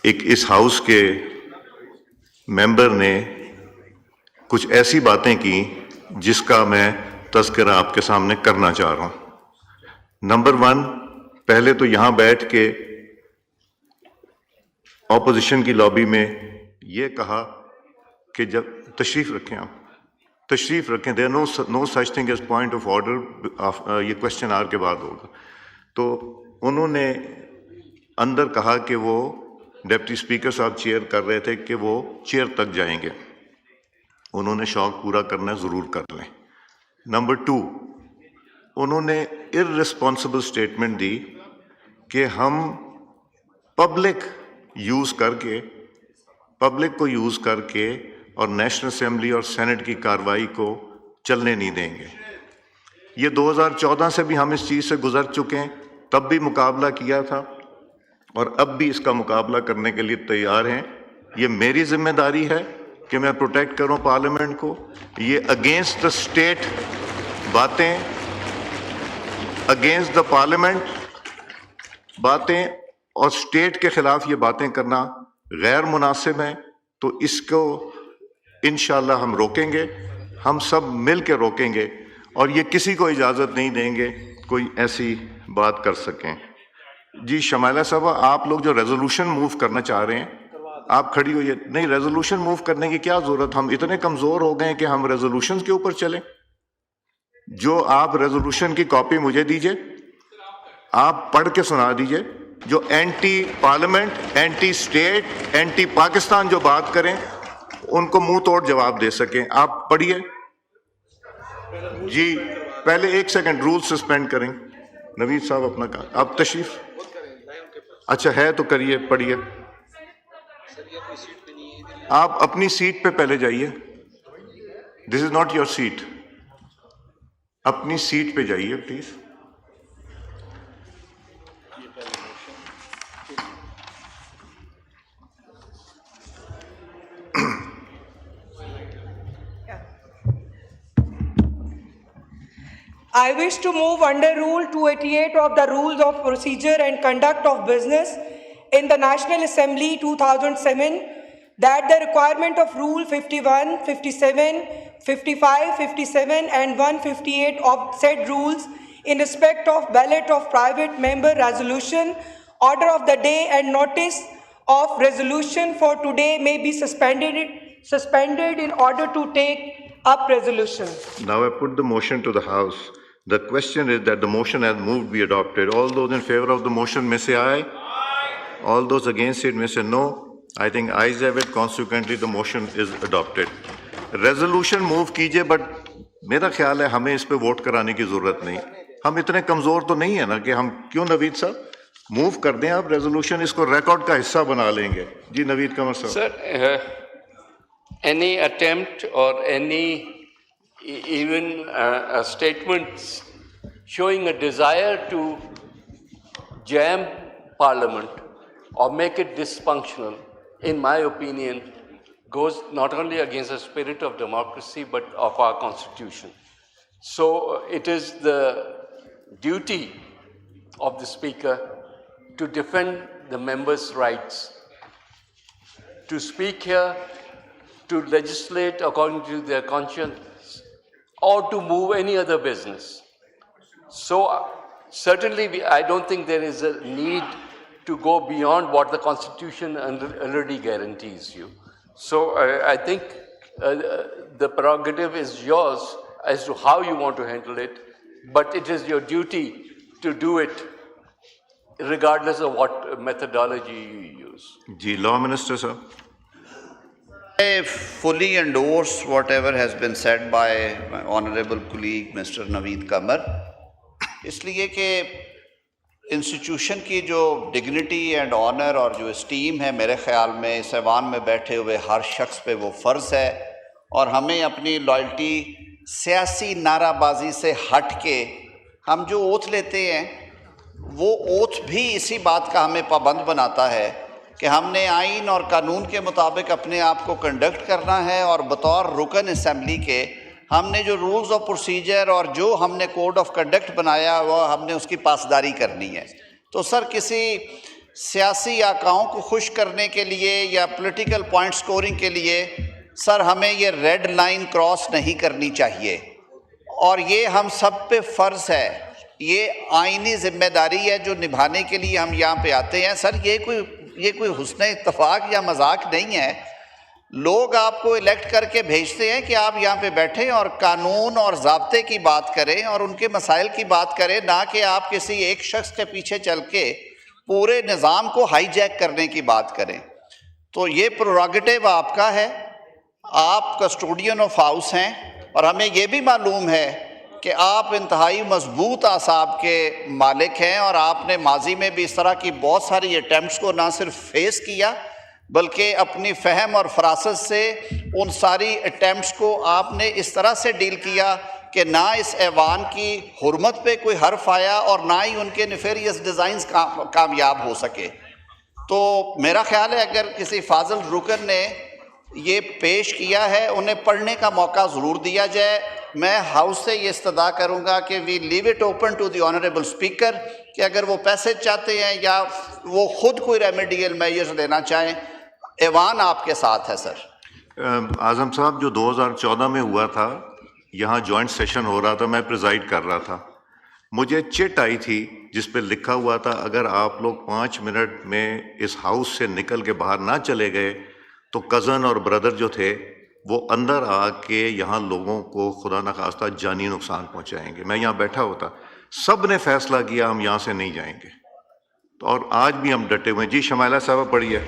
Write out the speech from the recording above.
ایک اس ہاؤس کے ممبر نے کچھ ایسی باتیں کی جس کا میں تذکرہ آپ کے سامنے کرنا چاہ رہا ہوں۔ نمبر 1، پہلے تو یہاں بیٹھ کے اپوزیشن کی لابی میں یہ کہا کہ جب تشریف رکھیں، آپ تشریف رکھیں، there no such thing as point of order, یہ کوشچن آر کے بعد ہوگا۔ تو انہوں نے اندر کہا کہ وہ ڈپٹی اسپیکر صاحب چیئر کر رہے تھے کہ وہ چیئر تک جائیں گے، انہوں نے شوق پورا کرنا ہے، ضرور کر لیں۔ نمبر 2، انہوں نے ارسپانسبل اسٹیٹمنٹ دی کہ ہم پبلک کو یوز کر کے اور نیشنل اسمبلی اور سینٹ کی کارروائی کو چلنے نہیں دیں گے۔ یہ 2014 سے بھی ہم اس چیز سے گزر چکے ہیں، تب بھی مقابلہ کیا تھا اور اب بھی اس کا مقابلہ کرنے کے لیے تیار ہیں۔ یہ میری ذمہ داری ہے کہ میں پروٹیکٹ کروں پارلیمنٹ کو۔ یہ اگینسٹ دا اسٹیٹ باتیں، اگینسٹ دا پارلیمنٹ باتیں اور اسٹیٹ کے خلاف یہ باتیں کرنا غیر مناسب ہیں، تو اس کو انشاءاللہ ہم روکیں گے، ہم سب مل کے روکیں گے، اور یہ کسی کو اجازت نہیں دیں گے کوئی ایسی بات کر سکیں۔ جی شمائلہ صاحبہ، آپ لوگ جو ریزولوشن موو کرنا چاہ رہے ہیں، آپ کھڑی ہوئیے۔ نہیں، ریزولوشن موو کرنے کی کیا ضرورت؟ ہم اتنے کمزور ہو گئے ہیں کہ ہم ریزولوشن کے اوپر چلیں؟ جو آپ ریزولوشن کی کاپی مجھے دیجئے، آپ پڑھ کے سنا دیجئے، جو anti parliament, anti state, anti Pakistan جو بات کریں ان کو منہ توڑ جواب دے سکیں۔ آپ پڑھیے۔ جی پہلے 1 سیکنڈ، رول سسپینڈ کریں۔ نوید صاحب اپنا کہا، آپ تشریف، اچھا ہے تو کریے، پڑھیے۔ آپ اپنی سیٹ پہ پہلے جائیے، دس از ناٹ یور سیٹ، اپنی سیٹ پہ جائیے please. I wish to move under Rule 288 of the Rules of Procedure and Conduct of Business in the National Assembly 2007 that the requirement of Rule 51, 57, 55, 57 and 158 of said rules in respect of ballot of private member resolution, order of the day and notice of resolution for today may be suspended in order to take up resolution. Now I put the motion to the House. The question is that the motion as moved be adopted. All those in favor of the motion may say aye. Aye. All those against it may say no. I think ayes have it. Consequently, the motion is adopted. Resolution move کیجئے، but میرا خیال ہے ہمیں اس پہ vote کرانے کی ضرورت نہیں۔ ہم اتنے کمزور تو نہیں ہیں نا کہ ہم کیوں نوید صاحب موو کر دیں آپ ریزولوشن، اس کو ریکارڈ کا حصہ بنا لیں گے۔ جی نوید قمر صاحب۔ Sir, any attempt or any even statements showing a desire to jam Parliament or make it dysfunctional, in my opinion, goes not only against the spirit of democracy but of our Constitution. So it is the duty of the Speaker to defend the members' rights, to speak here, to legislate according to their conscience, or to move any other business. So certainly I don't think there is a need to go beyond what the Constitution already guarantees you. So I think the prerogative is yours as to how you want to handle it, but it is your duty to do it regardless of what methodology you use. جی law minister صاحب۔ I fully endorse whatever has been said by my honorable colleague Mr. Naveed Qamar، اس لیے کہ institution کی جو dignity and honour اور جو esteem ہے، میرے خیال میں اس ایوان میں بیٹھے ہوئے ہر شخص پہ وہ فرض ہے، اور ہمیں اپنی لائلٹی سیاسی نعرہ بازی سے ہٹ کے ہم جو اوتھ لیتے ہیں وہ اوتھ بھی اسی بات کا ہمیں پابند بناتا ہے کہ ہم نے آئین اور قانون کے مطابق اپنے آپ کو کنڈکٹ کرنا ہے، اور بطور رکن اسمبلی کے ہم نے جو رولز آف پروسیجر اور جو ہم نے کوڈ آف کنڈکٹ بنایا وہ ہم نے اس کی پاسداری کرنی ہے۔ تو سر کسی سیاسی آقاؤں کو خوش کرنے کے لیے یا پولیٹیکل پوائنٹ سکورنگ کے لیے سر ہمیں یہ ریڈ لائن کراس نہیں کرنی چاہیے، اور یہ ہم سب پہ فرض ہے، یہ آئینی ذمہ داری ہے جو نبھانے کے لیے ہم یہاں پہ آتے ہیں۔ سر یہ کوئی حسن اتفاق یا مذاق نہیں ہے، لوگ آپ کو الیکٹ کر کے بھیجتے ہیں کہ آپ یہاں پہ بیٹھیں اور قانون اور ضابطے کی بات کریں اور ان کے مسائل کی بات کریں، نہ کہ آپ کسی ایک شخص کے پیچھے چل کے پورے نظام کو ہائی جیک کرنے کی بات کریں۔ تو یہ پروگیٹو آپ کا ہے، آپ کسٹوڈین آف ہاؤس ہیں، اور ہمیں یہ بھی معلوم ہے کہ آپ انتہائی مضبوط اعصاب کے مالک ہیں، اور آپ نے ماضی میں بھی اس طرح کی بہت ساری اٹیمپٹس کو نہ صرف فیس کیا بلکہ اپنی فہم اور فراست سے ان ساری اٹیمپٹس کو آپ نے اس طرح سے ڈیل کیا کہ نہ اس ایوان کی حرمت پہ کوئی حرف آیا اور نہ ہی ان کے نیفیریس ڈیزائنز کامیاب ہو سکے۔ تو میرا خیال ہے اگر کسی فاضل رکن نے یہ پیش کیا ہے انہیں پڑھنے کا موقع ضرور دیا جائے۔ میں ہاؤس سے یہ استدعا کروں گا کہ we leave it open to the honourable speaker کہ اگر وہ پیسج چاہتے ہیں یا وہ خود کوئی ریمیڈیل میجرز لینا چاہیں، ایوان آپ کے ساتھ ہے سر۔ اعظم صاحب، جو 2014 میں ہوا تھا، یہاں جوائنٹ سیشن ہو رہا تھا، میں پریزائڈ کر رہا تھا، مجھے چٹ آئی تھی جس پہ لکھا ہوا تھا اگر آپ لوگ 5 منٹ میں اس ہاؤس سے نکل کے باہر نہ چلے گئے تو کزن اور بردر جو تھے وہ اندر آ کے یہاں لوگوں کو خدا نخواستہ جانی نقصان پہنچائیں گے۔ میں یہاں بیٹھا ہوتا، سب نے فیصلہ کیا ہم یہاں سے نہیں جائیں گے، اور آج بھی ہم ڈٹے ہوئے ہیں۔ جی شمائلہ صاحبہ پڑھیے۔